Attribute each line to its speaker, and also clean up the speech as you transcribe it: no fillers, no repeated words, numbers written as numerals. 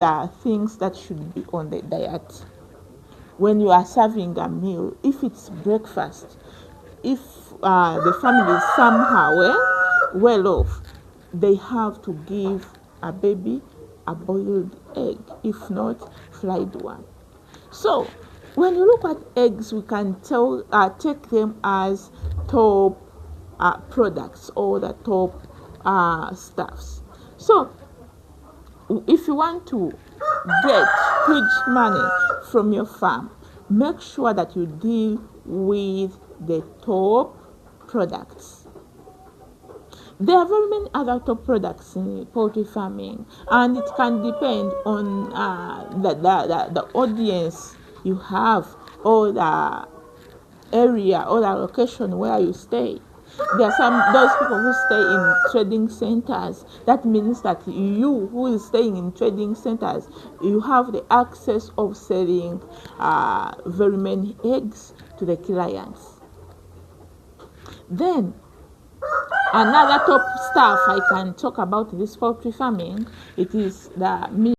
Speaker 1: are things that should be on the diet. When you are serving a meal, if it's breakfast, if the family is somehow well off, they have to give a baby a boiled egg, if not fried one. So when you look at eggs, we can take them as top products or the top stuffs. So if you want to get huge money from your farm, make sure that you deal with the top products. There are very many other top products in poultry farming, and it can depend on the audience you have, or the area or the location where you stay. There are those people who stay in trading centers. That means that you who is staying in trading centers, you have the access of selling very many eggs to the clients. Then another top stuff I can talk about this poultry farming, it is the meat.